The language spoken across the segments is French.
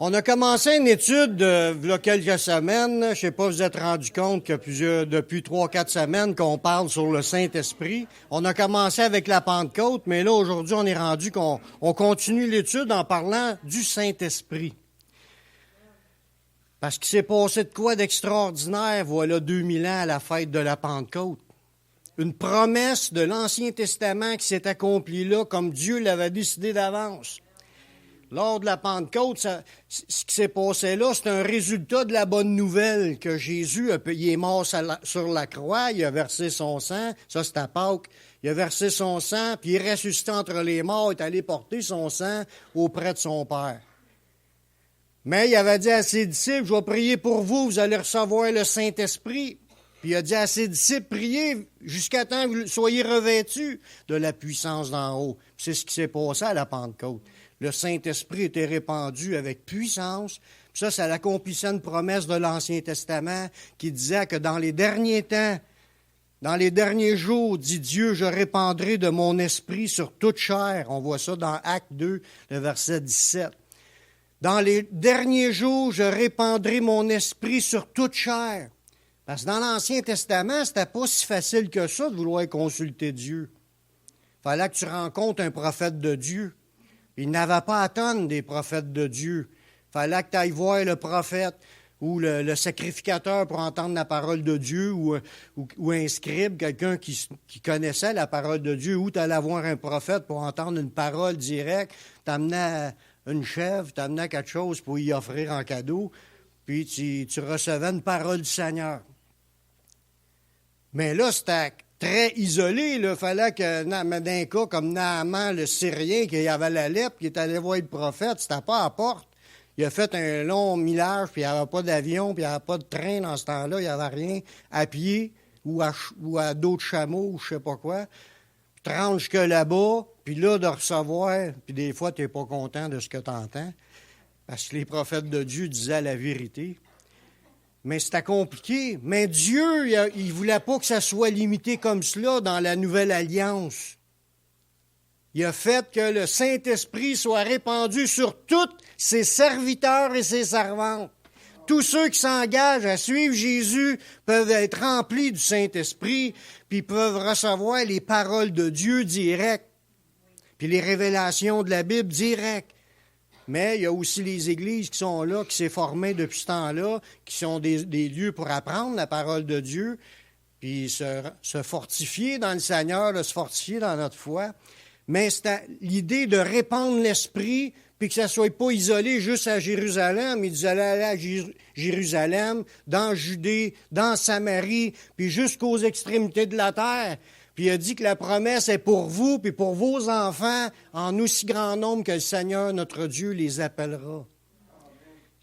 On a commencé une étude il y a quelques semaines. Je ne sais pas si vous êtes rendu compte que depuis 3-4 semaines qu'on parle sur le Saint-Esprit. On a commencé avec la Pentecôte, mais là, aujourd'hui, on est rendu qu'on continue l'étude en parlant du Saint-Esprit. Parce qu'il s'est passé de quoi d'extraordinaire, voilà 2000 ans à la fête de la Pentecôte. Une promesse de l'Ancien Testament qui s'est accomplie là comme Dieu l'avait décidé d'avance. Lors de la Pentecôte, ce qui s'est passé là, c'est un résultat de la bonne nouvelle que Jésus, il est mort sur la croix, il a versé son sang, ça c'est à Pâques, il a versé son sang, puis il est ressuscité entre les morts, il est allé porter son sang auprès de son Père. Mais il avait dit à ses disciples, je vais prier pour vous, vous allez recevoir le Saint-Esprit. Puis il a dit à ses disciples, priez jusqu'à temps que vous soyez revêtus de la puissance d'en haut. Puis c'est ce qui s'est passé à la Pentecôte. Le Saint-Esprit était répandu avec puissance. Puis ça l'accomplissait une promesse de l'Ancien Testament qui disait que dans les derniers temps, dans les derniers jours, dit Dieu, je répandrai de mon esprit sur toute chair. On voit ça dans Actes 2, le verset 17. Dans les derniers jours, je répandrai mon esprit sur toute chair. Parce que dans l'Ancien Testament, c'était pas si facile que ça de vouloir consulter Dieu. Il fallait que tu rencontres un prophète de Dieu. Il n'avait pas à tonne des prophètes de Dieu. Il fallait que tu ailles voir le prophète ou le sacrificateur pour entendre la parole de Dieu ou un scribe, quelqu'un qui connaissait la parole de Dieu, ou tu allais voir un prophète pour entendre une parole directe, t'amenais une chèvre, t'amenais quelque chose pour y offrir en cadeau, puis tu recevais une parole du Seigneur. Mais là, c'était très isolé. Il fallait que, d'un cas comme Naaman, le Syrien, qui avait la lèpre, qui est allé voir le prophète, c'était pas à la porte. Il a fait un long millage, puis il n'y avait pas d'avion, puis il n'y avait pas de train dans ce temps-là, il n'y avait rien, à pied ou à dos de chameau, ou je sais pas quoi. Tu te rends jusque là-bas, puis là, de recevoir, puis des fois, tu n'es pas content de ce que tu entends, parce que les prophètes de Dieu disaient la vérité. Mais c'était compliqué. Mais Dieu, il ne voulait pas que ça soit limité comme cela dans la nouvelle alliance. Il a fait que le Saint-Esprit soit répandu sur tous ses serviteurs et ses servantes. Tous ceux qui s'engagent à suivre Jésus peuvent être remplis du Saint-Esprit, puis peuvent recevoir les paroles de Dieu directes, puis les révélations de la Bible directes. Mais il y a aussi les églises qui sont là, qui s'est formées depuis ce temps-là, qui sont des lieux pour apprendre la parole de Dieu, puis se fortifier dans le Seigneur, se fortifier dans notre foi. Mais c'est l'idée de répandre l'Esprit, puis que ça ne soit pas isolé juste à Jérusalem. Il disait aller à Jérusalem, dans Judée, dans Samarie, puis jusqu'aux extrémités de la terre. Puis il a dit que la promesse est pour vous, puis pour vos enfants, en aussi grand nombre que le Seigneur, notre Dieu, les appellera.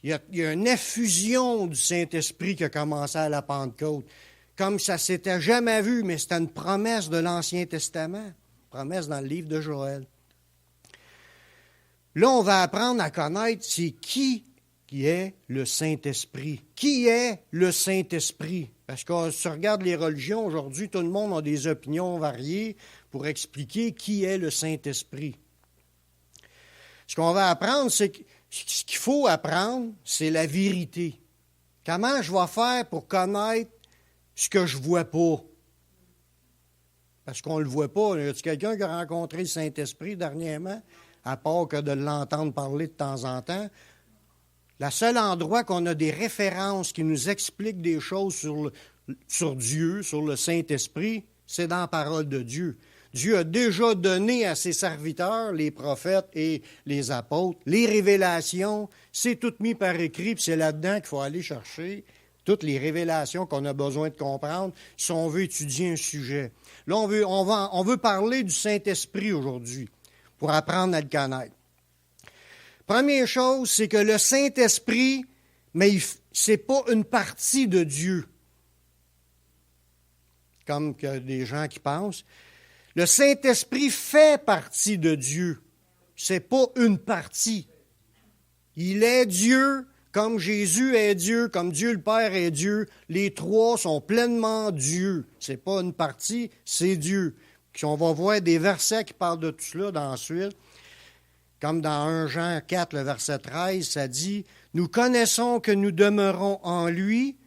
Il y a une effusion du Saint-Esprit qui a commencé à la Pentecôte, comme ça ne s'était jamais vu, mais c'était une promesse de l'Ancien Testament, promesse dans le livre de Joël. Là, on va apprendre à connaître c'est qui est le Saint-Esprit. Qui est le Saint-Esprit? Parce que si on regarde les religions aujourd'hui, tout le monde a des opinions variées pour expliquer qui est le Saint-Esprit. Ce qu'on va apprendre, c'est que ce qu'il faut apprendre, c'est la vérité. Comment je vais faire pour connaître ce que je ne vois pas? Parce qu'on ne le voit pas. Y a-t-il quelqu'un qui a rencontré le Saint-Esprit dernièrement, à part que de l'entendre parler de temps en temps? Le seul endroit qu'on a des références qui nous expliquent des choses sur Dieu, sur le Saint-Esprit, c'est dans la parole de Dieu. Dieu a déjà donné à ses serviteurs, les prophètes et les apôtres, les révélations. C'est tout mis par écrit, puis c'est là-dedans qu'il faut aller chercher toutes les révélations qu'on a besoin de comprendre si on veut étudier un sujet. Là, on veut parler du Saint-Esprit aujourd'hui pour apprendre à le connaître. Première chose, c'est que le Saint-Esprit, mais c'est pas une partie de Dieu, comme que des gens qui pensent. Le Saint-Esprit fait partie de Dieu. C'est pas une partie. Il est Dieu, comme Jésus est Dieu, comme Dieu le Père est Dieu. Les trois sont pleinement Dieu. C'est pas une partie, c'est Dieu. Puis on va voir des versets qui parlent de tout cela dans la suite. Comme dans 1 Jean 4, le verset 13, ça dit « Nous connaissons que nous demeurons en lui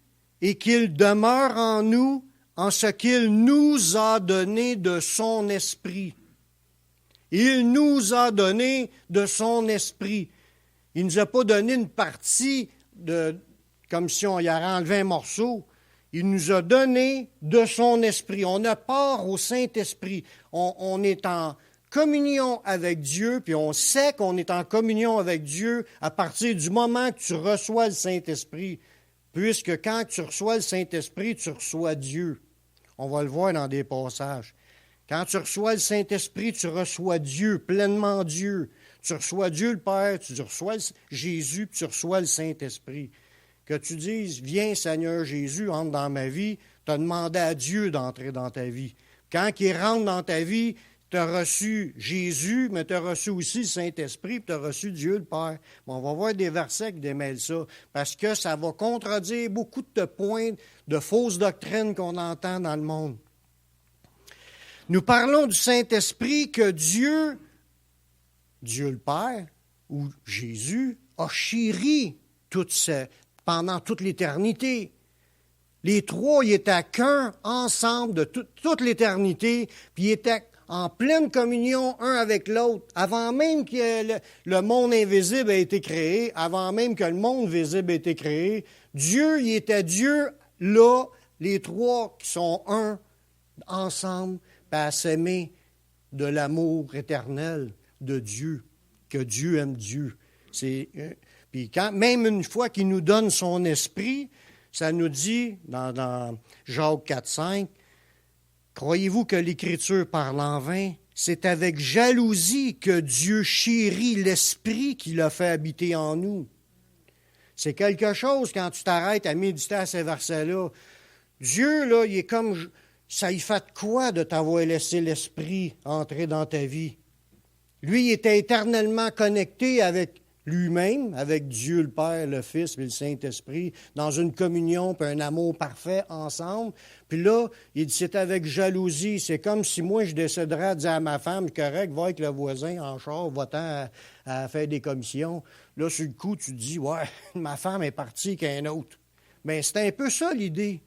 et qu'il demeure en nous en ce qu'il nous a donné de son esprit. » Il nous a donné de son esprit. Il ne nous a pas donné une partie comme si on y avait enlevé un morceau. Il nous a donné de son esprit. On a part au Saint-Esprit. On est en communion avec Dieu, puis on sait qu'on est en communion avec Dieu à partir du moment que tu reçois le Saint-Esprit. Puisque quand tu reçois le Saint-Esprit, tu reçois Dieu. On va le voir dans des passages. Quand tu reçois le Saint-Esprit, tu reçois Dieu, pleinement Dieu. Tu reçois Dieu le Père, tu reçois Jésus, puis tu reçois le Saint-Esprit. Que tu dises, viens Seigneur Jésus, entre dans ma vie, tu as demandé à Dieu d'entrer dans ta vie. Quand il rentre dans ta vie, tu as reçu Jésus, mais tu as reçu aussi le Saint-Esprit, puis tu as reçu Dieu le Père. Bon, on va voir des versets qui démêlent ça, parce que ça va contredire beaucoup de points de fausses doctrines qu'on entend dans le monde. Nous parlons du Saint-Esprit que Dieu le Père, ou Jésus, a chéri pendant toute l'éternité. Les trois, ils étaient qu'un ensemble de toute l'éternité, puis ils étaient en pleine communion un avec l'autre, avant même que le monde invisible ait été créé, avant même que le monde visible ait été créé. Dieu, il était Dieu, là, les trois qui sont un ensemble, puis à s'aimer de l'amour éternel de Dieu, que Dieu aime Dieu. Puis même une fois qu'il nous donne son esprit, ça nous dit dans Jacques 4,5, « Croyez-vous que l'Écriture parle en vain? C'est avec jalousie que Dieu chérit l'esprit qu'il a fait habiter en nous. » C'est quelque chose quand tu t'arrêtes à méditer à ces versets-là. Dieu, là, il est comme... Ça y fait quoi de t'avoir laissé l'esprit entrer dans ta vie? Lui, il était éternellement connecté avec lui-même, avec Dieu le Père, le Fils et le Saint-Esprit, dans une communion et un amour parfait ensemble. Puis là, il dit, c'est avec jalousie. C'est comme si moi, je déciderais à dire à ma femme, correct, va avec le voisin en char, va-t'en à faire des commissions. Là, sur le coup, tu te dis, ouais, ma femme est partie qu'un autre. Mais c'est un peu ça l'idée.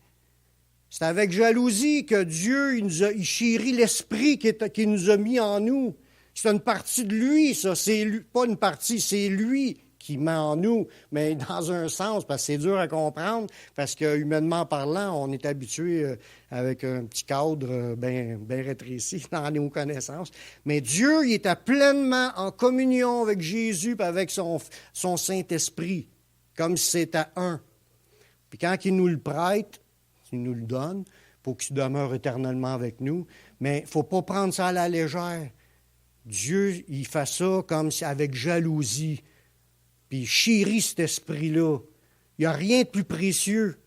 C'est avec jalousie que Dieu il chérit l'esprit qu'il nous a mis en nous. C'est une partie de lui, ça. C'est lui, pas une partie, c'est lui qui met en nous, mais dans un sens, parce que c'est dur à comprendre, parce que humainement parlant, on est habitué avec un petit cadre bien rétréci dans nos connaissances. Mais Dieu, il était pleinement en communion avec Jésus et avec son Saint-Esprit, comme si c'était un. Puis quand il nous le prête, il nous le donne pour qu'il demeure éternellement avec nous, mais il ne faut pas prendre ça à la légère. Dieu, il fait ça comme si avec jalousie, puis il chérit cet esprit-là. Il n'y a rien de plus précieux.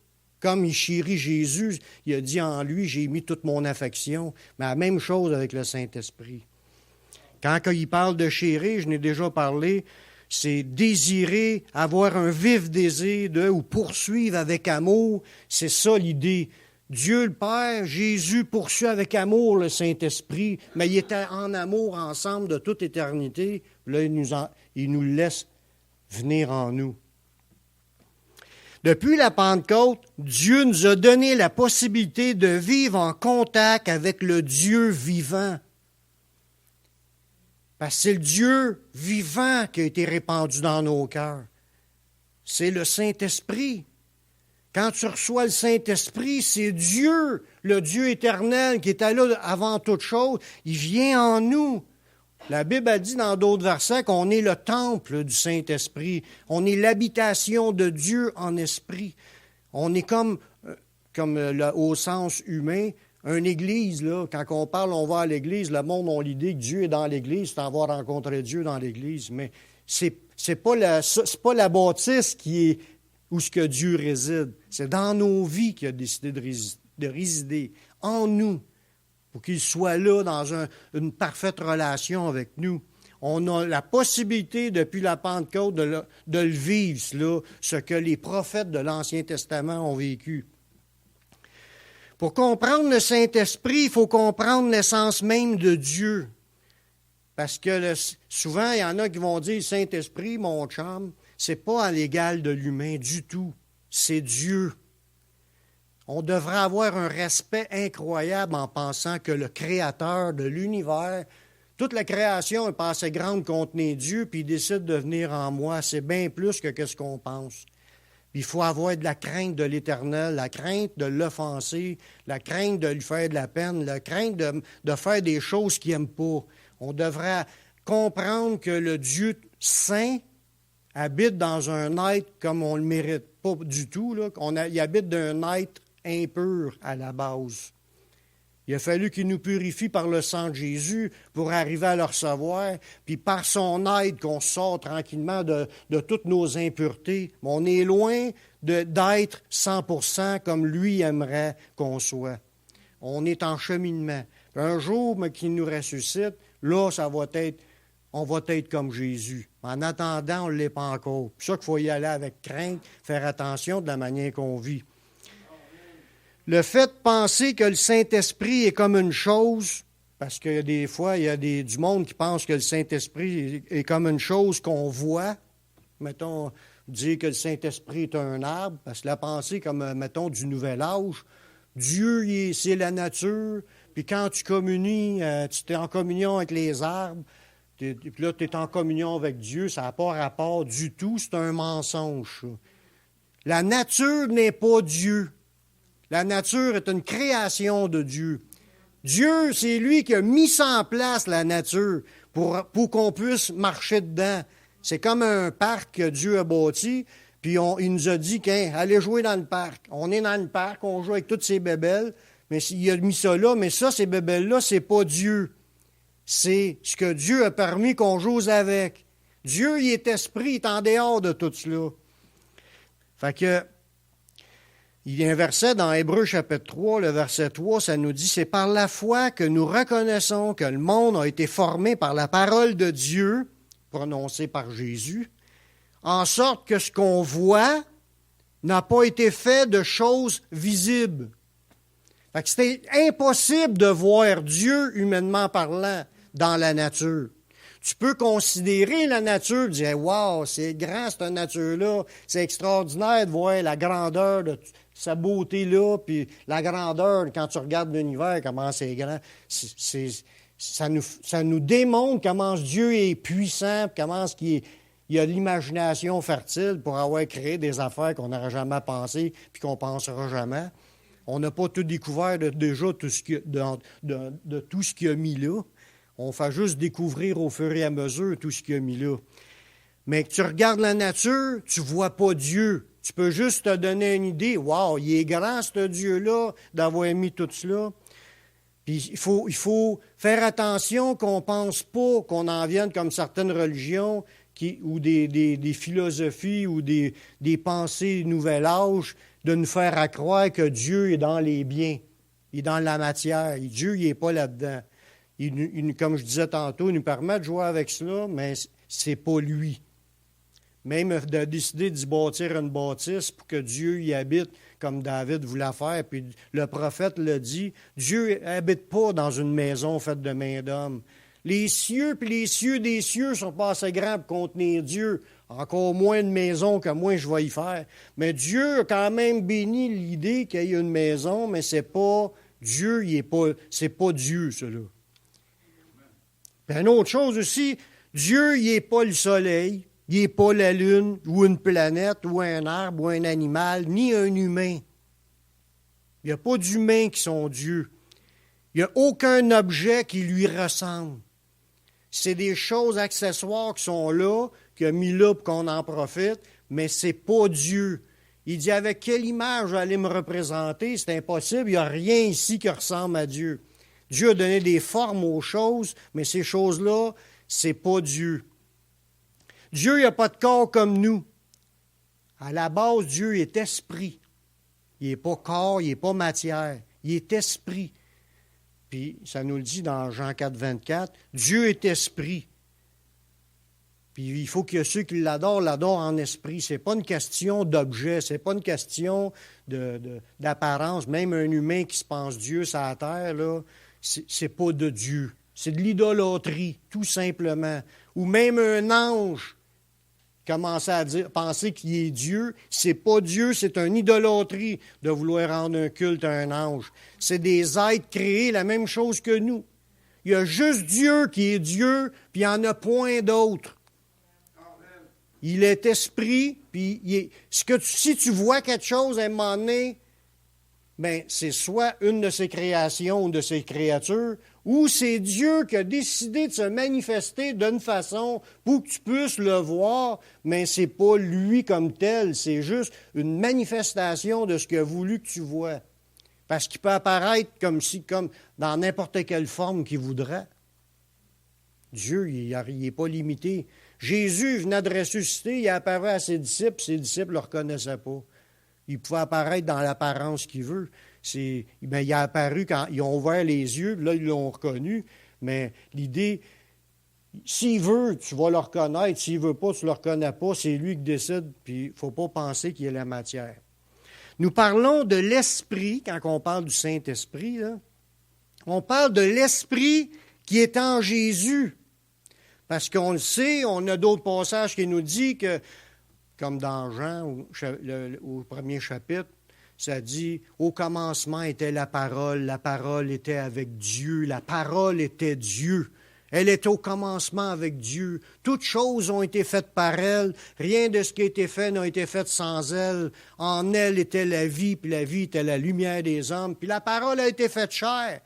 Comme il chérit Jésus, il a dit en lui, j'ai mis toute mon affection. Mais la même chose avec le Saint-Esprit. Quand il parle de chérir, je n'ai déjà parlé, c'est désirer, avoir un vif désir ou poursuivre avec amour. C'est ça l'idée. Dieu le Père, Jésus poursuit avec amour le Saint-Esprit, mais il était en amour ensemble de toute éternité. Là, il nous laisse venir en nous. Depuis la Pentecôte, Dieu nous a donné la possibilité de vivre en contact avec le Dieu vivant. Parce que c'est le Dieu vivant qui a été répandu dans nos cœurs. C'est le Saint-Esprit. Quand tu reçois le Saint-Esprit, c'est Dieu, le Dieu éternel qui était là avant toute chose. Il vient en nous. La Bible a dit dans d'autres versets qu'on est le temple du Saint-Esprit. On est l'habitation de Dieu en esprit. On est comme au sens humain, une église, là, quand on parle, on va à l'église, le monde a l'idée que Dieu est dans l'église, c'est avoir rencontré Dieu dans l'église. Mais c'est pas la bâtisse qui est où ce que Dieu réside. C'est dans nos vies qu'il a décidé de résider, en nous, pour qu'il soit là dans une parfaite relation avec nous. On a la possibilité, depuis la Pentecôte, de le vivre, là, ce que les prophètes de l'Ancien Testament ont vécu. Pour comprendre le Saint-Esprit, il faut comprendre l'essence même de Dieu. Parce que souvent, il y en a qui vont dire, Saint-Esprit, mon chum, c'est pas à l'égal de l'humain du tout. C'est Dieu. On devrait avoir un respect incroyable en pensant que le Créateur de l'univers, toute la création est pas assez grande contre Dieu, puis il décide de venir en moi. C'est bien plus que ce qu'on pense. Puis il faut avoir de la crainte de l'Éternel, la crainte de l'offenser, la crainte de lui faire de la peine, la crainte de faire des choses qu'il n'aime pas. On devrait comprendre que le Dieu saint habite dans un être comme on ne le mérite pas du tout. Là. Il habite d'un être impur à la base. Il a fallu qu'il nous purifie par le sang de Jésus pour arriver à le recevoir, puis par son aide qu'on sort tranquillement de toutes nos impuretés. Mais on est loin d'être 100% comme lui aimerait qu'on soit. On est en cheminement. Puis un jour, mais qu'il nous ressuscite, là, on va être comme Jésus. En attendant, on ne l'est pas encore. C'est ça qu'il faut y aller avec crainte, faire attention de la manière qu'on vit. Le fait de penser que le Saint-Esprit est comme une chose, parce que des fois, il y a du monde qui pense que le Saint-Esprit est comme une chose qu'on voit. Mettons, dire que le Saint-Esprit est un arbre, parce que la pensée comme, mettons, du nouvel âge. Dieu, c'est la nature, puis quand tu communies, tu es en communion avec les arbres, puis là, tu es en communion avec Dieu, ça n'a pas rapport du tout, c'est un mensonge. Ça. La nature n'est pas Dieu. La nature est une création de Dieu. Dieu, c'est lui qui a mis en place la nature pour qu'on puisse marcher dedans. C'est comme un parc que Dieu a bâti, puis il nous a dit allez jouer dans le parc. On est dans le parc, on joue avec toutes ces bébelles, mais il a mis ça là, mais ça, ces bébelles-là, c'est pas Dieu. C'est ce que Dieu a permis qu'on joue avec. Dieu, il est esprit, il est en dehors de tout cela. Fait que, il y a un verset dans Hébreux chapitre 3, le verset 3, ça nous dit « C'est par la foi que nous reconnaissons que le monde a été formé par la parole de Dieu, prononcée par Jésus, en sorte que ce qu'on voit n'a pas été fait de choses visibles. » Fait que c'était impossible de voir Dieu, humainement parlant, dans la nature. Tu peux considérer la nature, dire « Wow, c'est grand cette nature-là, c'est extraordinaire de voir la grandeur de sa beauté-là, puis la grandeur, quand tu regardes l'univers, comment c'est grand. Ça nous démontre comment Dieu est puissant, comment il a l'imagination fertile pour avoir créé des affaires qu'on n'aurait jamais pensées, puis qu'on ne pensera jamais. On n'a pas tout découvert déjà tout ce de tout ce qu'il a mis là. On fait juste découvrir au fur et à mesure tout ce qu'il a mis là. Mais que tu regardes la nature, tu ne vois pas Dieu. Tu peux juste te donner une idée. Wow, il est grand, ce Dieu-là, d'avoir mis tout cela. Puis il faut faire attention qu'on ne pense pas qu'on en vienne comme certaines religions ou des philosophies ou des pensées nouvel âge de nous faire croire que Dieu est dans les biens, il est dans la matière. Dieu, il n'est pas là-dedans. Comme je disais tantôt, il nous permet de jouer avec cela, mais c'est pas lui. Même de décider d'y bâtir une bâtisse pour que Dieu y habite, comme David voulait faire. Puis le prophète le dit, Dieu n'habite pas dans une maison faite de main d'homme. Les cieux puis les cieux des cieux sont pas assez grands pour contenir Dieu. Encore moins une maison que moi je vais y faire. Mais Dieu a quand même béni l'idée qu'il y ait une maison, mais c'est pas Dieu, c'est pas Dieu, cela. Puis une autre chose aussi, Dieu, il n'est pas le soleil. Il n'est pas la lune, ou une planète, ou un arbre, ou un animal, ni un humain. Il n'y a pas d'humains qui sont Dieu. Il n'y a aucun objet qui lui ressemble. C'est des choses accessoires qui sont là, qu'il a mis là pour qu'on en profite, mais ce n'est pas Dieu. Il dit, avec quelle image vous allez me représenter? C'est impossible, il n'y a rien ici qui ressemble à Dieu. Dieu a donné des formes aux choses, mais ces choses-là, ce n'est pas Dieu. Dieu n'a pas de corps comme nous. À la base, Dieu est esprit. Il n'est pas corps, il n'est pas matière. Il est esprit. Puis, ça nous le dit dans Jean 4, 24, Dieu est esprit. Puis, il faut que ceux qui l'adorent en esprit. Ce n'est pas une question d'objet, ce n'est pas une question d'apparence. Même un humain qui se pense Dieu sur la terre, là, c'est pas de Dieu. C'est de l'idolâtrie, tout simplement. Ou même un ange commencer à penser qu'il est Dieu. C'est pas Dieu, c'est une idolâtrie de vouloir rendre un culte à un ange. C'est des êtres créés la même chose que nous. Il y a juste Dieu qui est Dieu, puis il n'y en a point d'autre. Il est esprit, puis si tu vois quelque chose à un moment donné, ben, c'est soit une de ses créations ou de ses créatures, ou c'est Dieu qui a décidé de se manifester d'une façon pour que tu puisses le voir, mais c'est pas lui comme tel, c'est juste une manifestation de ce qu'il a voulu que tu vois. Parce qu'il peut apparaître comme dans n'importe quelle forme qu'il voudrait. Dieu, il n'est pas limité. Jésus venait de ressusciter, il apparaît à ses disciples ne le reconnaissaient pas. Il pouvait apparaître dans l'apparence qu'il veut. Il a apparu quand ils ont ouvert les yeux, là, ils l'ont reconnu. Mais l'idée, s'il veut, tu vas le reconnaître. S'il ne veut pas, tu ne le reconnais pas. C'est lui qui décide, puis il ne faut pas penser qu'il y a la matière. Nous parlons de l'Esprit, quand on parle du Saint-Esprit, là. On parle de l'Esprit qui est en Jésus. Parce qu'on le sait, on a d'autres passages qui nous disent que, comme dans Jean, au premier chapitre, ça dit « Au commencement était la parole était avec Dieu, la parole était Dieu. Elle est au commencement avec Dieu. Toutes choses ont été faites par elle. Rien de ce qui a été fait n'a été fait sans elle. En elle était la vie, puis la vie était la lumière des hommes. Puis la parole a été faite chair. »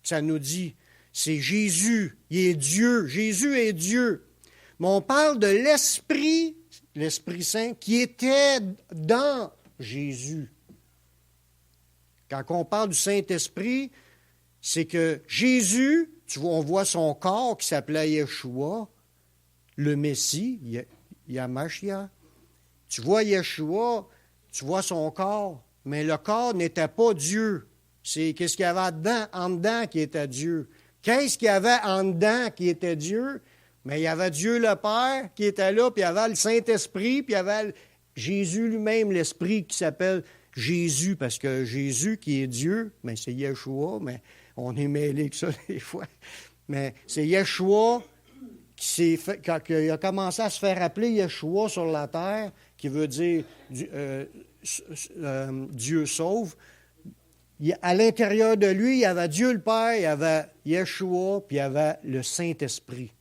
Ça nous dit, c'est Jésus, il est Dieu. Jésus est Dieu. Mais on parle de l'Esprit, l'Esprit Saint, qui était dans Jésus. Quand on parle du Saint-Esprit, c'est que Jésus, on voit son corps qui s'appelait Yeshua, le Messie, Yamashia. Tu vois Yeshua, tu vois son corps, mais le corps n'était pas Dieu. C'est qu'est-ce qu'il y avait en dedans qui était Dieu. Qu'est-ce qu'il y avait en dedans qui était Dieu? Mais il y avait Dieu le Père qui était là, puis il y avait le Saint-Esprit, puis il y avait Jésus lui-même, l'Esprit qui s'appelle Jésus, parce que Jésus qui est Dieu, mais c'est Yeshua, mais on est mêlé que ça des fois. Mais c'est Yeshua quand il a commencé à se faire appeler Yeshua sur la terre, qui veut dire Dieu sauve. À l'intérieur de lui, il y avait Dieu le Père, il y avait Yeshua, puis il y avait le Saint-Esprit.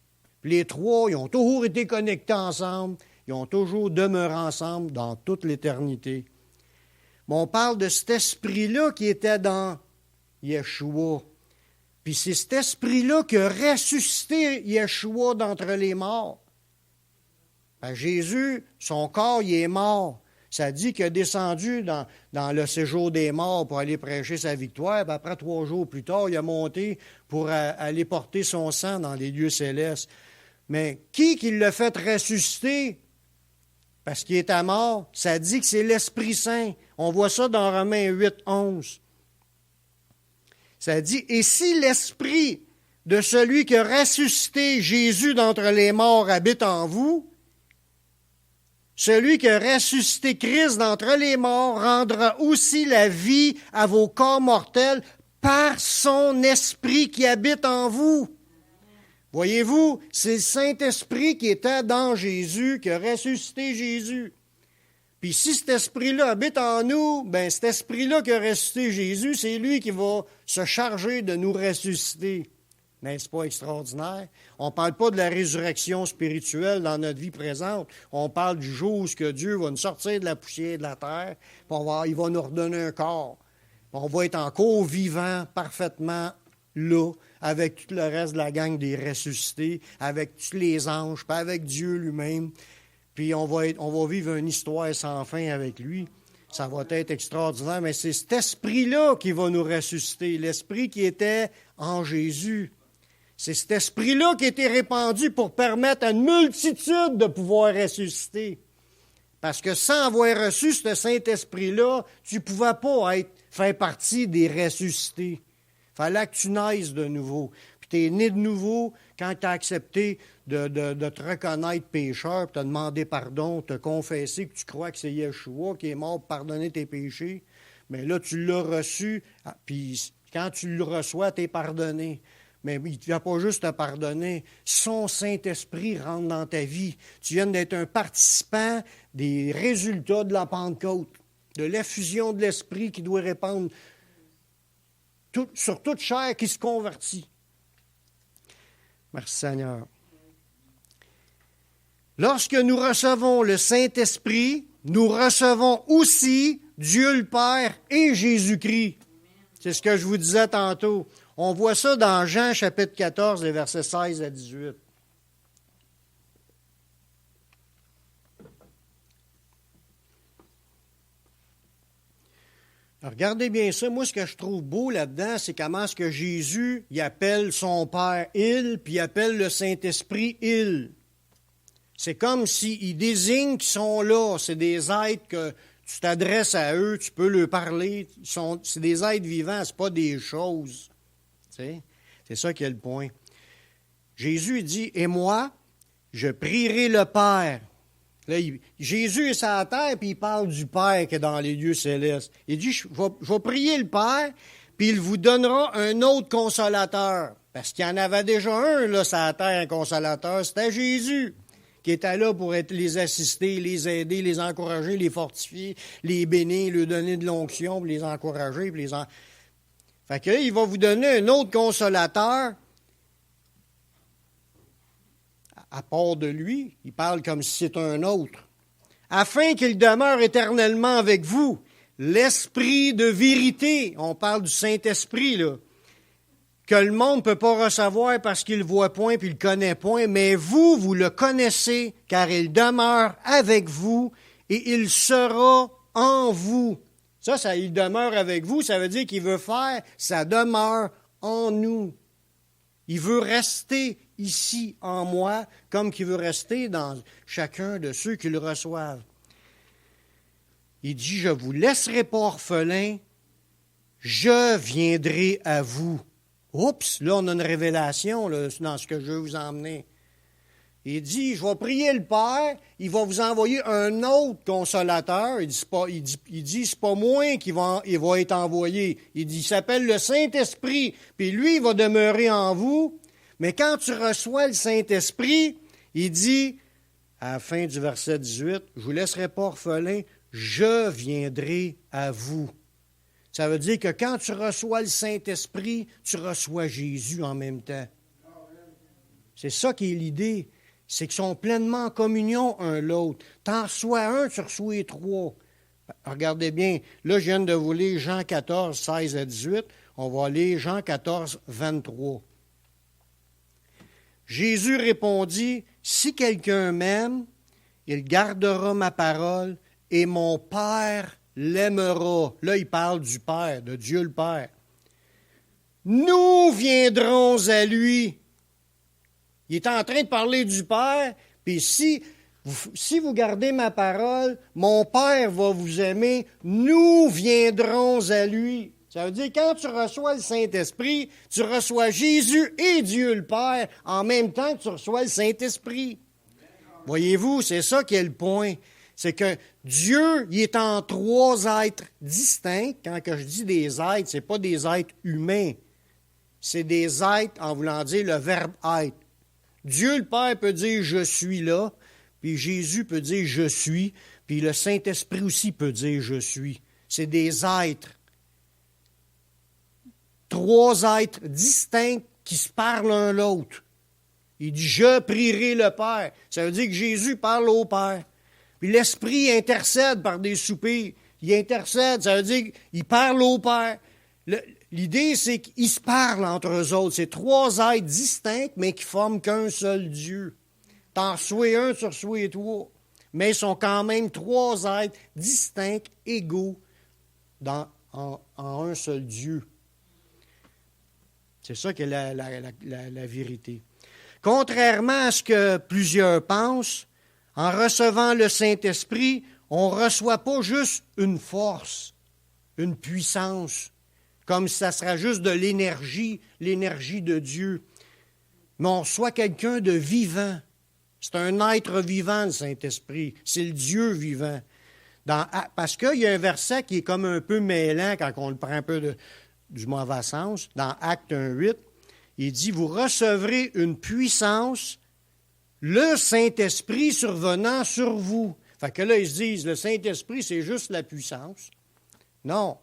Puis les trois, ils ont toujours été connectés ensemble, ils ont toujours demeuré ensemble dans toute l'éternité. Mais on parle de cet esprit-là qui était dans Yeshua. Puis c'est cet esprit-là qui a ressuscité Yeshua d'entre les morts. Jésus, son corps, il est mort. Ça dit qu'il est descendu dans le séjour des morts pour aller prêcher sa victoire. Puis après 3 jours plus tard, il a monté pour aller porter son sang dans les lieux célestes. Mais qui l'a fait ressusciter? Parce qu'il était mort. Ça dit que c'est l'Esprit Saint. On voit ça dans Romains 8, 11. Ça dit, « Et si l'Esprit de celui qui a ressuscité Jésus d'entre les morts habite en vous, celui qui a ressuscité Christ d'entre les morts rendra aussi la vie à vos corps mortels par son Esprit qui habite en vous. » Voyez-vous, c'est le Saint-Esprit qui était dans Jésus, qui a ressuscité Jésus. Puis si cet esprit-là habite en nous, bien cet esprit-là qui a ressuscité Jésus, c'est lui qui va se charger de nous ressusciter. N'est-ce pas extraordinaire? On ne parle pas de la résurrection spirituelle dans notre vie présente. On parle du jour où Dieu va nous sortir de la poussière de la terre, puis il va nous redonner un corps. Puis on va être encore vivant parfaitement là, avec tout le reste de la gang des ressuscités, avec tous les anges, puis avec Dieu lui-même. Puis on va vivre une histoire sans fin avec lui. Ça va être extraordinaire, mais c'est cet esprit-là qui va nous ressusciter, l'esprit qui était en Jésus. C'est cet esprit-là qui a été répandu pour permettre à une multitude de pouvoir ressusciter. Parce que sans avoir reçu ce Saint-Esprit-là, tu ne pouvais pas faire partie des ressuscités. Il fallait que tu naisses de nouveau. Puis tu es né de nouveau quand tu as accepté de te reconnaître pécheur, puis tu as demandé pardon, te confessé que tu crois que c'est Yeshua qui est mort pour pardonner tes péchés. Mais là, tu l'as reçu, puis quand tu le reçois, tu es pardonné. mais il ne va pas juste te pardonner. Son Saint-Esprit rentre dans ta vie. Tu viens d'être un participant des résultats de la Pentecôte, de l'effusion de l'Esprit qui doit répandre sur toute chair qui se convertit. Merci Seigneur. Lorsque nous recevons le Saint-Esprit, nous recevons aussi Dieu le Père et Jésus-Christ. C'est ce que je vous disais tantôt. On voit ça dans Jean chapitre 14, les versets 16 à 18. Alors, regardez bien ça. Moi, ce que je trouve beau là-dedans, c'est comment est-ce que Jésus, il appelle son Père « Il », puis il appelle le Saint-Esprit « Il ». C'est comme s'il désigne qu'ils sont là. C'est des êtres que tu t'adresses à eux, tu peux leur parler. C'est des êtres vivants, ce n'est pas des choses. Tu sais? C'est ça qui est le point. Jésus dit « Et moi, je prierai le Père ». Là, Jésus est sur la terre, puis il parle du Père qui est dans les lieux célestes. Il dit, je vais prier le Père, puis il vous donnera un autre consolateur. Parce qu'il y en avait déjà un, là, sur la terre, un consolateur, c'était Jésus, qui était là pour les assister, les aider, les encourager, les fortifier, les bénir, leur donner de l'onction, puis les encourager. Fait que là, il va vous donner un autre consolateur, à part de lui, il parle comme si c'était un autre, afin qu'il demeure éternellement avec vous, l'esprit de vérité, on parle du Saint-Esprit, là, que le monde ne peut pas recevoir parce qu'il ne le voit point puis il ne le connaît point, mais vous, vous le connaissez, car il demeure avec vous et il sera en vous. Ça, il demeure avec vous, ça veut dire qu'il veut faire sa demeure en nous. Il veut rester ici en moi, comme qu'il veut rester dans chacun de ceux qui le reçoivent. Il dit, je ne vous laisserai pas orphelin, je viendrai à vous. Oups, là on a une révélation là, dans ce que je veux vous emmener. Il dit, je vais prier le Père, il va vous envoyer un autre consolateur. Il dit, c'est pas moi qui va être envoyé. Il dit, il s'appelle le Saint-Esprit, puis lui, il va demeurer en vous. Mais quand tu reçois le Saint-Esprit, il dit, à la fin du verset 18, je ne vous laisserai pas orphelin, je viendrai à vous. Ça veut dire que quand tu reçois le Saint-Esprit, tu reçois Jésus en même temps. C'est ça qui est l'idée. C'est qu'ils sont pleinement en communion un l'autre. T'en reçois un, tu reçois les trois. Regardez bien, là je viens de vous lire Jean 14, 16 à 18. On va lire Jean 14, 23. Jésus répondit, « Si quelqu'un m'aime, il gardera ma parole et mon Père l'aimera. » Là, il parle du Père, de Dieu le Père. « Nous viendrons à lui. » Il est en train de parler du Père, puis si vous gardez ma parole, mon Père va vous aimer, nous viendrons à lui. Ça veut dire, quand tu reçois le Saint-Esprit, tu reçois Jésus et Dieu le Père en même temps que tu reçois le Saint-Esprit. Voyez-vous, c'est ça qui est le point. C'est que Dieu, il est en trois êtres distincts. Quand que je dis des êtres, ce n'est pas des êtres humains. C'est des êtres en voulant dire le verbe être. Dieu le Père peut dire « je suis là », puis Jésus peut dire « je suis », puis le Saint-Esprit aussi peut dire « je suis ». C'est des êtres. Trois êtres distincts qui se parlent l'un l'autre. Il dit « je prierai le Père ». Ça veut dire que Jésus parle au Père. Puis l'Esprit intercède par des soupirs. Il intercède, ça veut dire qu'il parle au Père. L'idée, c'est qu'ils se parlent entre eux autres. C'est trois êtres distincts, mais qui forment qu'un seul Dieu. T'en reçois un, tu reçois trois. Mais ils sont quand même trois êtres distincts, égaux, en un seul Dieu. C'est ça qui est la vérité. Contrairement à ce que plusieurs pensent, en recevant le Saint-Esprit, on ne reçoit pas juste une force, une puissance, comme si ça serait juste de l'énergie de Dieu. Mais on reçoit quelqu'un de vivant. C'est un être vivant, le Saint-Esprit. C'est le Dieu vivant. Parce qu'il y a un verset qui est comme un peu mêlant quand on le prend un peu du mauvais sens. Dans Acte 1.8, Il dit, vous recevrez une puissance, le Saint-Esprit survenant sur vous. Fait que là, ils se disent, le Saint-Esprit, c'est juste la puissance. Non.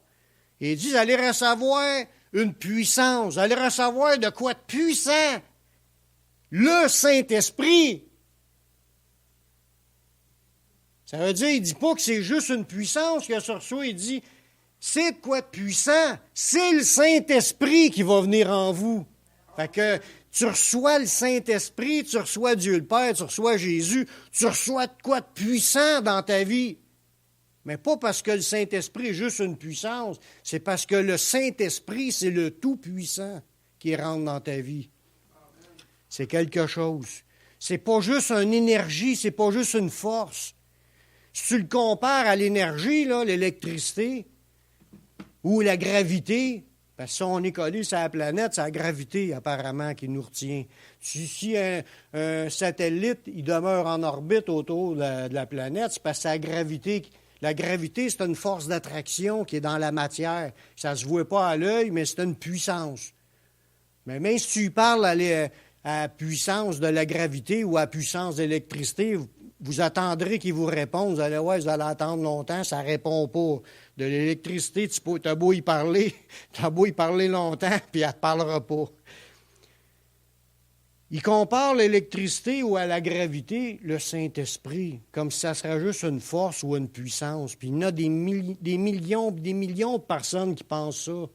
Il dit, vous allez recevoir une puissance. Vous allez recevoir de quoi de puissant? Le Saint-Esprit. Ça veut dire, il ne dit pas que c'est juste une puissance qu'il y a sur soi. Il dit, c'est de quoi de puissant? C'est le Saint-Esprit qui va venir en vous. Fait que tu reçois le Saint-Esprit, tu reçois Dieu le Père, tu reçois Jésus, tu reçois de quoi de puissant dans ta vie. Mais pas parce que le Saint-Esprit est juste une puissance, c'est parce que le Saint-Esprit, c'est le Tout-Puissant qui rentre dans ta vie. C'est quelque chose. C'est pas juste une énergie, c'est pas juste une force. Si tu le compares à l'énergie, là, l'électricité ou la gravité, parce que si on est collé sur la planète, c'est la gravité apparemment qui nous retient. Si un satellite il demeure en orbite autour de la planète, c'est parce que c'est la gravité. La gravité, c'est une force d'attraction qui est dans la matière. Ça ne se voit pas à l'œil, mais c'est une puissance. Mais même si tu parles à la puissance de la gravité ou à la puissance de l'électricité, vous attendrez qu'il vous réponde. Vous allez voir, vous allez attendre longtemps, ça ne répond pas. De l'électricité, tu as beau y parler, longtemps, puis elle ne te parlera pas. Il compare l'électricité ou à la gravité, le Saint-Esprit, comme si ça serait juste une force ou une puissance. Puis il y en a des millions de personnes qui pensent ça.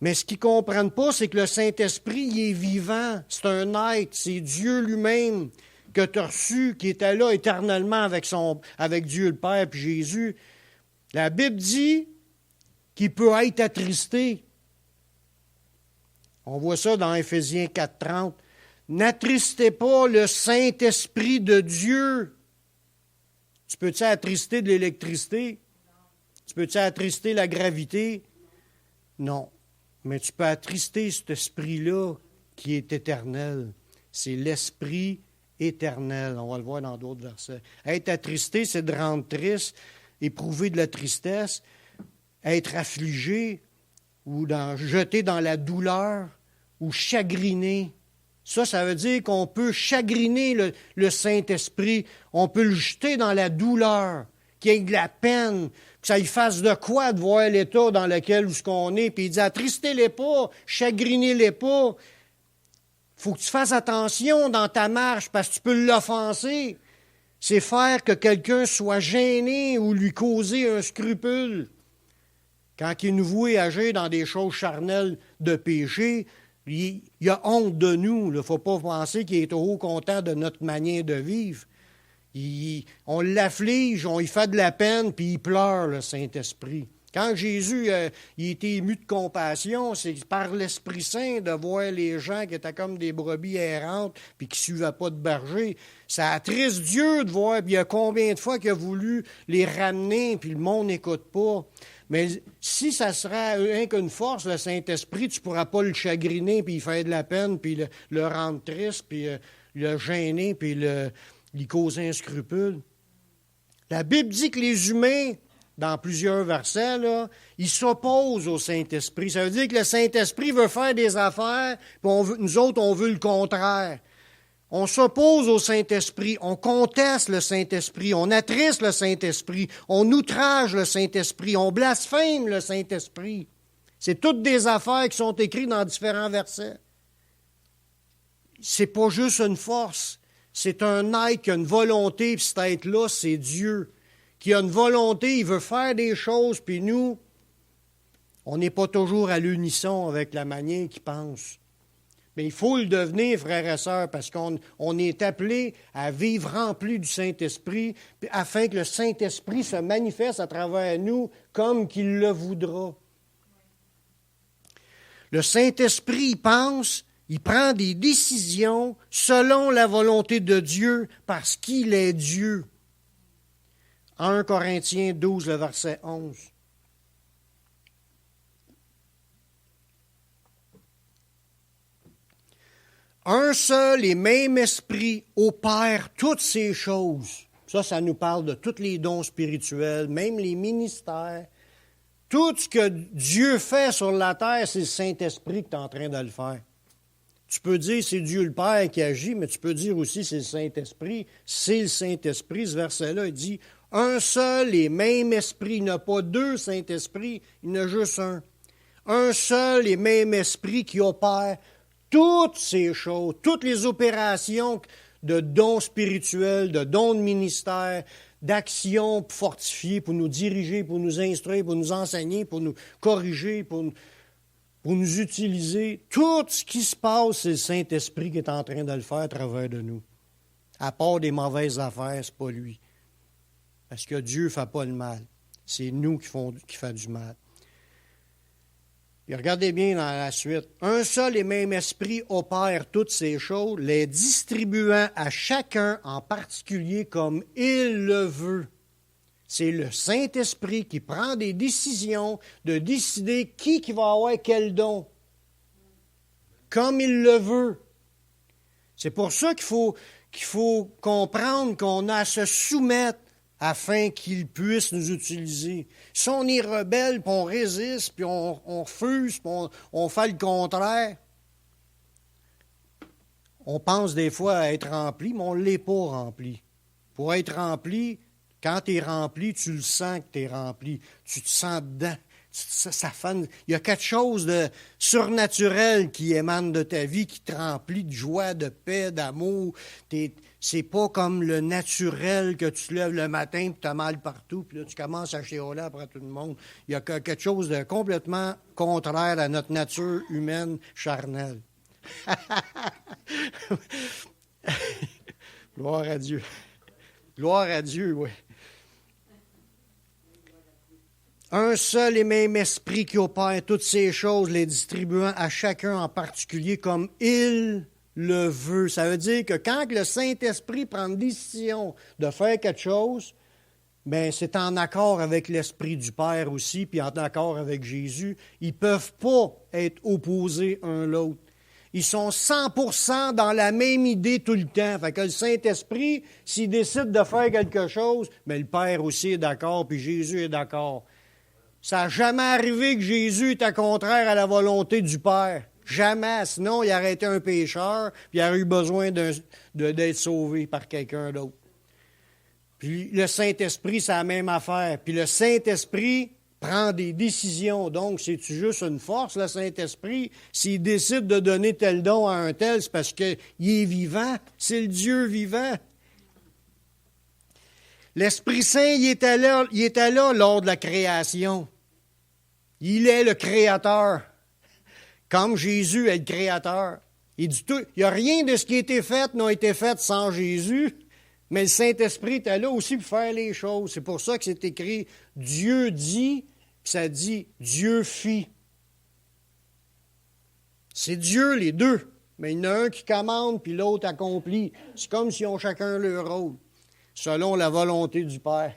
Mais ce qu'ils ne comprennent pas, c'est que le Saint-Esprit, il est vivant. C'est un être, c'est Dieu lui-même que tu as reçu, qui était là éternellement avec Dieu le Père puis Jésus. La Bible dit qu'il peut être attristé. On voit ça dans Éphésiens 4,30. N'attristez pas le Saint-Esprit de Dieu. Tu peux-tu attrister de l'électricité? Tu peux-tu attrister la gravité? Non. Mais tu peux attrister cet esprit-là qui est éternel. C'est l'esprit éternel. On va le voir dans d'autres versets. Être attristé, c'est de rendre triste, éprouver de la tristesse, être affligé ou jeter dans la douleur ou chagriner. Ça veut dire qu'on peut chagriner le Saint-Esprit. On peut le jeter dans la douleur, qu'il y ait de la peine, que ça lui fasse de quoi de voir l'état dans lequel on est. Puis il dit, attristez-les pas, chagrinez-les pas. Il faut que tu fasses attention dans ta marche parce que tu peux l'offenser. C'est faire que quelqu'un soit gêné ou lui causer un scrupule. Quand il nous voit agir dans des choses charnelles de péché, il a honte de nous. Il ne faut pas penser qu'il est trop content de notre manière de vivre. On l'afflige, on lui fait de la peine, puis il pleure, le Saint-Esprit. Quand Jésus il était ému de compassion, c'est par l'Esprit Saint de voir les gens qui étaient comme des brebis errantes puis qui ne suivaient pas de berger. Ça attriste Dieu de voir, puis il y a combien de fois qu'il a voulu les ramener, puis le monde n'écoute pas. Mais si ça serait rien qu'une force, le Saint-Esprit, tu ne pourras pas le chagriner, puis il faire de la peine, puis le rendre triste, puis le gêner, puis lui causer un scrupule. La Bible dit que les humains, dans plusieurs versets, là, ils s'opposent au Saint-Esprit. Ça veut dire que le Saint-Esprit veut faire des affaires, puis nous autres, on veut le contraire. On s'oppose au Saint-Esprit, on conteste le Saint-Esprit, on attriste le Saint-Esprit, on outrage le Saint-Esprit, on blasphème le Saint-Esprit. C'est toutes des affaires qui sont écrites dans différents versets. C'est pas juste une force, c'est un être qui a une volonté, puis cet être-là, c'est Dieu. Qui a une volonté, il veut faire des choses, puis nous, on n'est pas toujours à l'unisson avec la manière qu'il pense. Mais il faut le devenir, frères et sœurs, parce qu'on est appelé à vivre rempli du Saint-Esprit, afin que le Saint-Esprit se manifeste à travers nous comme qu'il le voudra. Le Saint-Esprit, il pense, il prend des décisions selon la volonté de Dieu, parce qu'il est Dieu. 1 Corinthiens 12, le verset 11. Un seul et même esprit opère toutes ces choses. Ça nous parle de tous les dons spirituels, même les ministères. Tout ce que Dieu fait sur la terre, c'est le Saint-Esprit qui est en train de le faire. Tu peux dire c'est Dieu le Père qui agit, mais tu peux dire aussi c'est le Saint-Esprit. C'est le Saint-Esprit. Ce verset-là, il dit un seul et même esprit. Il n'y a pas deux Saint-Esprits, il y en a juste un. Un seul et même esprit qui opère toutes ces choses, toutes les opérations de dons spirituels, de dons de ministère, d'actions pour fortifier, pour nous diriger, pour nous instruire, pour nous enseigner, pour nous corriger, pour nous utiliser. Tout ce qui se passe, c'est le Saint-Esprit qui est en train de le faire à travers de nous. À part des mauvaises affaires, c'est pas lui. Parce que Dieu ne fait pas le mal. C'est nous qui fait du mal. Et regardez bien dans la suite. Un seul et même esprit opère toutes ces choses, les distribuant à chacun en particulier comme il le veut. C'est le Saint-Esprit qui prend des décisions de décider qui va avoir quel don, comme il le veut. C'est pour ça qu'il faut comprendre qu'on a à se soumettre afin qu'il puisse nous utiliser. Si on est rebelle, puis on résiste, puis on refuse, puis on fait le contraire, on pense des fois à être rempli, mais on ne l'est pas rempli. Pour être rempli, quand tu es rempli, tu le sens que tu es rempli. Tu te sens dedans. Il y a quelque chose de surnaturel qui émane de ta vie, qui te remplit de joie, de paix, d'amour. C'est pas comme le naturel que tu te lèves le matin et tu as mal partout, puis là tu commences à chialer après tout le monde. Il y a quelque chose de complètement contraire à notre nature humaine charnelle. Gloire à Dieu. Gloire à Dieu, oui. Un seul et même esprit qui opère toutes ces choses, les distribuant à chacun en particulier comme il le veut. Ça veut dire que quand le Saint-Esprit prend une décision de faire quelque chose, bien, c'est en accord avec l'Esprit du Père aussi, puis en accord avec Jésus. Ils ne peuvent pas être opposés un l'autre. Ils sont 100% dans la même idée tout le temps. Fait que le Saint-Esprit, s'il décide de faire quelque chose, bien, le Père aussi est d'accord, puis Jésus est d'accord. Ça n'a jamais arrivé que Jésus était contraire à la volonté du Père. Jamais. Sinon, il aurait été un pécheur, puis il aurait eu besoin d'être sauvé par quelqu'un d'autre. Puis le Saint-Esprit, c'est la même affaire. Puis le Saint-Esprit prend des décisions. Donc, c'est-tu juste une force, le Saint-Esprit? S'il décide de donner tel don à un tel, c'est parce qu'il est vivant. C'est le Dieu vivant. L'Esprit Saint, il était là lors de la création. Il est le Créateur, comme Jésus est le Créateur. Il dit tout, il n'y a rien de ce qui a été fait n'a été fait sans Jésus, mais le Saint-Esprit était là aussi pour faire les choses. C'est pour ça que c'est écrit « Dieu dit », puis ça dit « Dieu fit ». C'est Dieu, les deux, mais il y en a un qui commande, puis l'autre accomplit. C'est comme s'ils ont chacun leur rôle, selon la volonté du Père.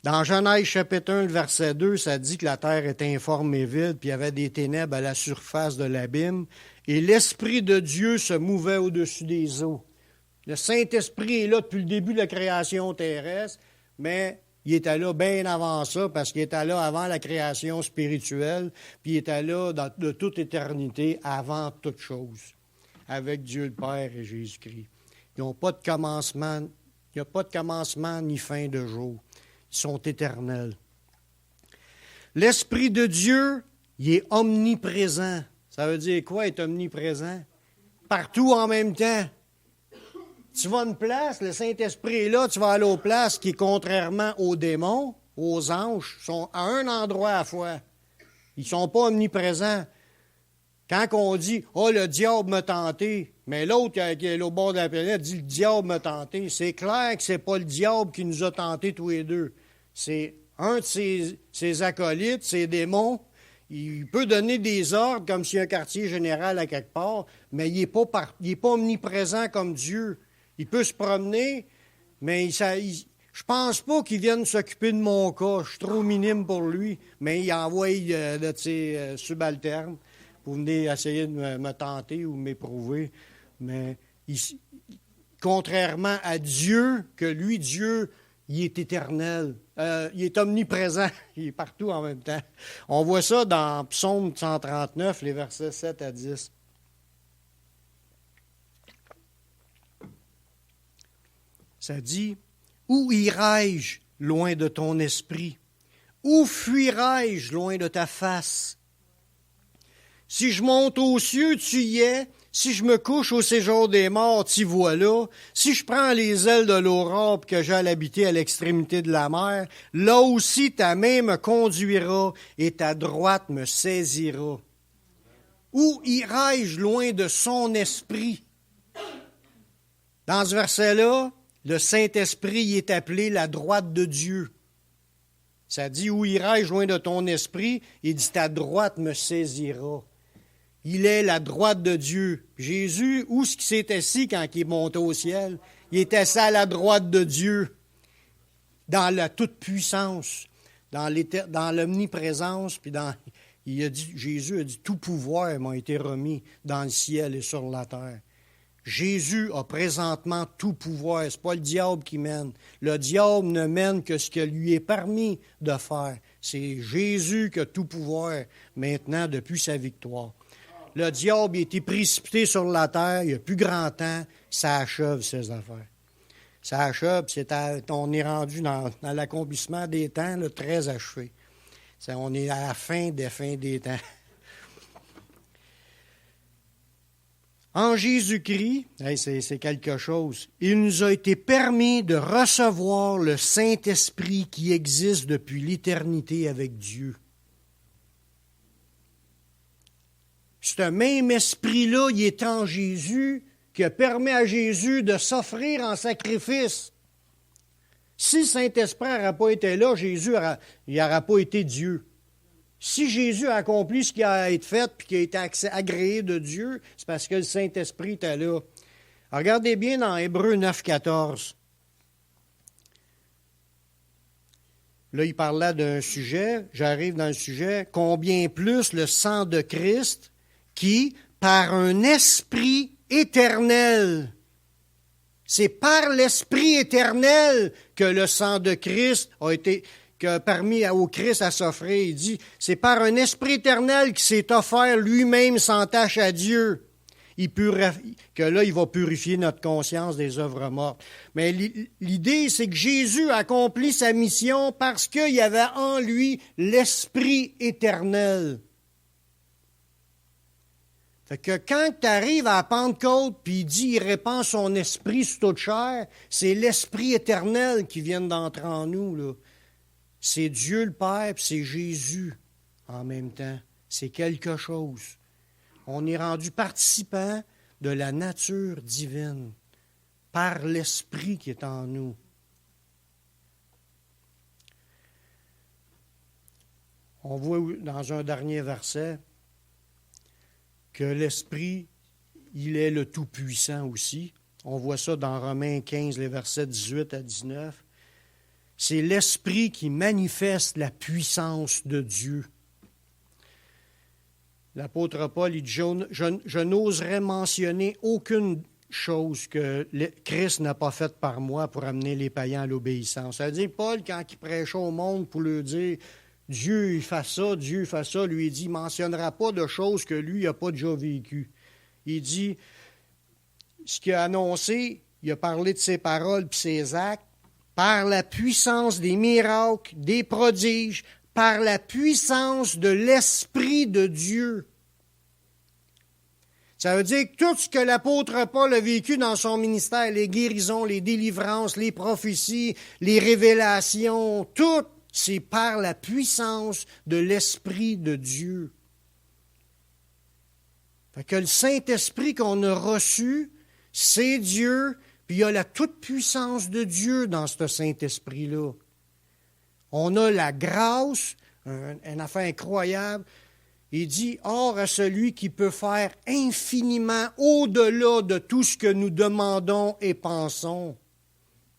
Dans Genèse chapitre 1, le verset 2, ça dit que la terre était informe et vide, puis il y avait des ténèbres à la surface de l'abîme, et l'Esprit de Dieu se mouvait au-dessus des eaux. Le Saint-Esprit est là depuis le début de la création terrestre, mais il était là bien avant ça, parce qu'il était là avant la création spirituelle, puis il était là de toute éternité, avant toute chose, avec Dieu le Père et Jésus-Christ. Ils n'ont pas de commencement, il n'y a pas de commencement ni fin de jour. Ils sont éternels. L'Esprit de Dieu, il est omniprésent. Ça veut dire quoi, être omniprésent? Partout en même temps. Tu vas à une place, le Saint-Esprit est là, tu vas aller aux places qui, contrairement aux démons, aux anges, sont à un endroit à la fois. Ils ne sont pas omniprésents. Quand on dit « Oh, le diable m'a tenté », mais l'autre qui est au bord de la planète dit « Le diable m'a tenté », c'est clair que ce n'est pas le diable qui nous a tentés tous les deux. C'est un de ses acolytes, ses démons. Il peut donner des ordres comme s'il y a un quartier général à quelque part, mais il n'est pas omniprésent comme Dieu. Il peut se promener, mais je ne pense pas qu'il vienne s'occuper de mon cas. Je suis trop minime pour lui, mais il envoie de ses subalternes pour venir essayer de me tenter ou m'éprouver. Mais contrairement à Dieu, que lui, Dieu, il est éternel. Il est omniprésent. Il est partout en même temps. On voit ça dans Psaume 139, les versets 7 à 10. Ça dit, où irai-je loin de ton esprit? Où fuirai-je loin de ta face? Si je monte aux cieux, tu y es. Si je me couche au séjour des morts, t'y voilà. Si je prends les ailes de l'aurore que j'aille habiter à l'extrémité de la mer, là aussi ta main me conduira et ta droite me saisira. Où irai-je loin de son esprit? Dans ce verset-là, le Saint-Esprit est appelé la droite de Dieu. Ça dit, où irai-je loin de ton esprit? Il dit, ta droite me saisira. Il est la droite de Dieu. Jésus, où est-ce qu'il s'est assis quand il est monté au ciel? Il est assis à la droite de Dieu, dans la toute-puissance, dans l'omniprésence, puis Jésus a dit, tout pouvoir m'a été remis dans le ciel et sur la terre. Jésus a présentement tout pouvoir. Ce n'est pas le diable qui mène. Le diable ne mène que ce que lui est permis de faire. C'est Jésus qui a tout pouvoir maintenant depuis sa victoire. Le diable a été précipité sur la terre, il n'y a plus grand temps, ça achève ses affaires. Ça achève, on est rendu dans l'accomplissement des temps, là, très achevé. On est à la fin des temps. En Jésus-Christ, c'est quelque chose, il nous a été permis de recevoir le Saint-Esprit qui existe depuis l'éternité avec Dieu. Ce même esprit-là, il est en Jésus, qui a permis à Jésus de s'offrir en sacrifice. Si le Saint-Esprit n'aurait pas été là, Jésus n'aurait pas été Dieu. Si Jésus a accompli ce qui a été fait et qui a été agréé de Dieu, c'est parce que le Saint-Esprit était là. Regardez bien dans Hébreux 9, 14. Là, il parlait d'un sujet, j'arrive dans le sujet, combien plus le sang de Christ qui, par un esprit éternel, c'est par l'esprit éternel que le sang de Christ a permis au Christ à s'offrir. Il dit, c'est par un esprit éternel qui s'est offert lui-même sans tache à Dieu. Que là, il va purifier notre conscience des œuvres mortes. Mais l'idée, c'est que Jésus a accompli sa mission parce qu'il y avait en lui l'esprit éternel. Fait que quand tu arrives à la Pentecôte, puis il dit, il répand son esprit sur toute chair, c'est l'esprit éternel qui vient d'entrer en nous, là. C'est Dieu le Père, puis c'est Jésus en même temps. C'est quelque chose. On est rendu participant de la nature divine par l'Esprit qui est en nous. On voit dans un dernier verset que l'Esprit, il est le Tout-Puissant aussi. On voit ça dans Romains 15, les versets 18 à 19. C'est l'Esprit qui manifeste la puissance de Dieu. L'apôtre Paul, il dit, je n'oserais mentionner aucune chose que Christ n'a pas faite par moi pour amener les païens à l'obéissance. Ça veut dire, Paul, quand il prêchait au monde pour leur dire, Dieu il fait ça, Dieu il fait ça, lui il dit, il ne mentionnera pas de choses que lui n'a pas déjà vécues. Il dit, ce qu'il a annoncé, il a parlé de ses paroles puis ses actes, par la puissance des miracles, des prodiges, par la puissance de l'Esprit de Dieu. Ça veut dire que tout ce que l'apôtre Paul a vécu dans son ministère, les guérisons, les délivrances, les prophéties, les révélations, tout, c'est par la puissance de l'Esprit de Dieu. Fait que le Saint-Esprit qu'on a reçu, c'est Dieu, puis il y a la toute-puissance de Dieu dans ce Saint-Esprit-là. On a la grâce, une affaire incroyable. Il dit, or à celui qui peut faire infiniment au-delà de tout ce que nous demandons et pensons.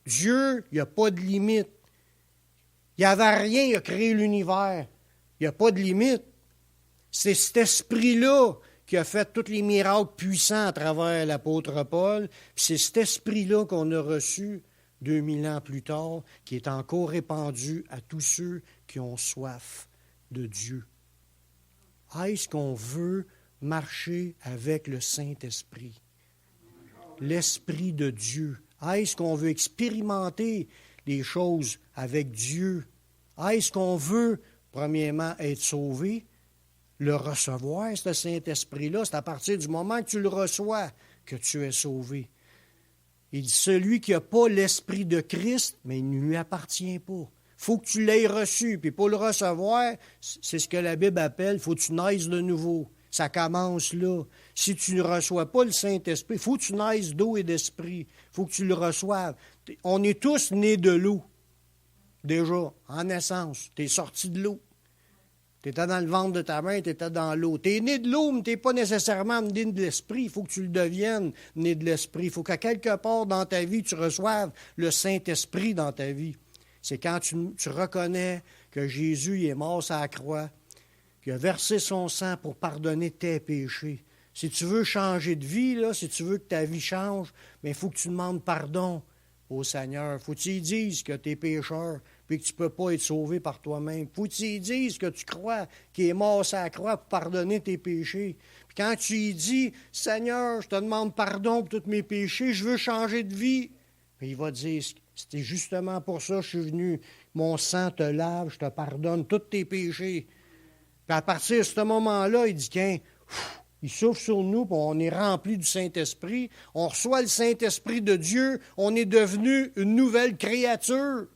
Dieu, il n'y a pas de limite. Il n'y avait rien, il a créé l'univers. Il n'y a pas de limite. C'est cet esprit-là qui a fait tous les miracles puissants à travers l'apôtre Paul. Puis c'est cet esprit-là qu'on a reçu 2000 ans plus tard, qui est encore répandu à tous ceux qui ont soif de Dieu. Est-ce qu'on veut marcher avec le Saint-Esprit? L'Esprit de Dieu Est-ce qu'on veut expérimenter les choses avec Dieu? Est-ce qu'on veut, premièrement, être sauvé, le recevoir, ce Saint-Esprit-là? C'est à partir du moment que tu le reçois que tu es sauvé. Il dit, celui qui n'a pas l'Esprit de Christ, mais il ne lui appartient pas. Il faut que tu l'aies reçu. Puis pour le recevoir, c'est ce que la Bible appelle, il faut que tu naisses de nouveau. Ça commence là. Si tu ne reçois pas le Saint-Esprit, il faut que tu naisses d'eau et d'esprit. Il faut que tu le reçoives. On est tous nés de l'eau. Déjà, en naissance. Tu es sorti de l'eau. Tu étais dans le ventre de ta mère, tu étais dans l'eau. Tu es né de l'eau, mais tu n'es pas nécessairement né de l'esprit. Il faut que tu le deviennes né de l'esprit. Il faut qu'à quelque part dans ta vie, tu reçoives le Saint-Esprit dans ta vie. C'est quand tu reconnais que Jésus est mort sur la croix, qu'il a versé son sang pour pardonner tes péchés. Si tu veux changer de vie, là, si tu veux que ta vie change, il faut que tu demandes pardon au Seigneur. Il faut que tu lui dises que tu es pécheur puis que tu ne peux pas être sauvé par toi-même. Il faut que tu lui dises que tu crois qu'il est mort sur la croix pour pardonner tes péchés. Puis quand tu lui dis, « Seigneur, je te demande pardon pour tous mes péchés, je veux changer de vie », il va dire, « C'était justement pour ça que je suis venu. Mon sang te lave, je te pardonne tous tes péchés. » Puis à partir de ce moment-là, il dit, « Tiens, il souffle sur nous, puis on est rempli du Saint-Esprit. On reçoit le Saint-Esprit de Dieu. On est devenu une nouvelle créature.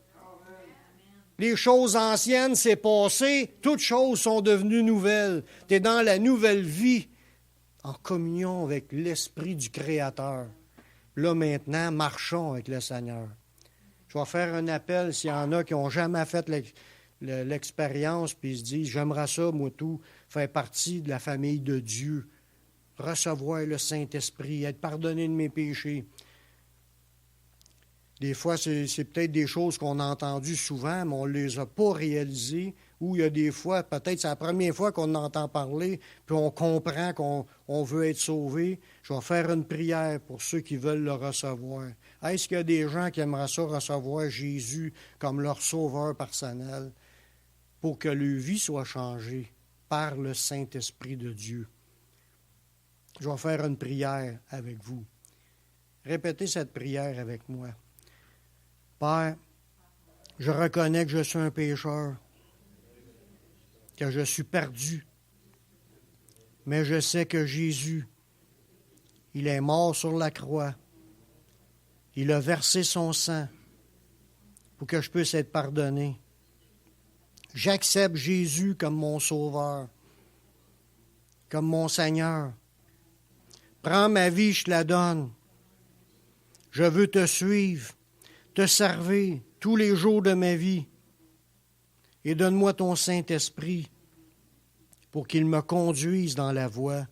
Les choses anciennes, c'est passé. Toutes choses sont devenues nouvelles. Tu es dans la nouvelle vie, en communion avec l'Esprit du Créateur. Là, maintenant, marchons avec le Seigneur. Je vais faire un appel s'il y en a qui n'ont jamais fait l'expérience, puis ils se disent, j'aimerais ça, moi, tout, faire partie de la famille de Dieu. Recevoir le Saint-Esprit, être pardonné de mes péchés. Des fois, c'est peut-être des choses qu'on a entendues souvent, mais on ne les a pas réalisées. Ou il y a des fois, peut-être c'est la première fois qu'on entend parler, puis on comprend qu'on veut être sauvé. Je vais faire une prière pour ceux qui veulent le recevoir. Est-ce qu'il y a des gens qui aimeraient ça recevoir Jésus comme leur sauveur personnel pour que leur vie soit changée par le Saint-Esprit de Dieu? Je vais faire une prière avec vous. Répétez cette prière avec moi. Père, je reconnais que je suis un pécheur, que je suis perdu, mais je sais que Jésus, il est mort sur la croix. Il a versé son sang pour que je puisse être pardonné. J'accepte Jésus comme mon sauveur, comme mon Seigneur. Prends ma vie, je te la donne. Je veux te suivre, te servir tous les jours de ma vie. Et donne-moi ton Saint-Esprit pour qu'il me conduise dans la voie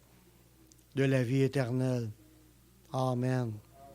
de la vie éternelle. Amen.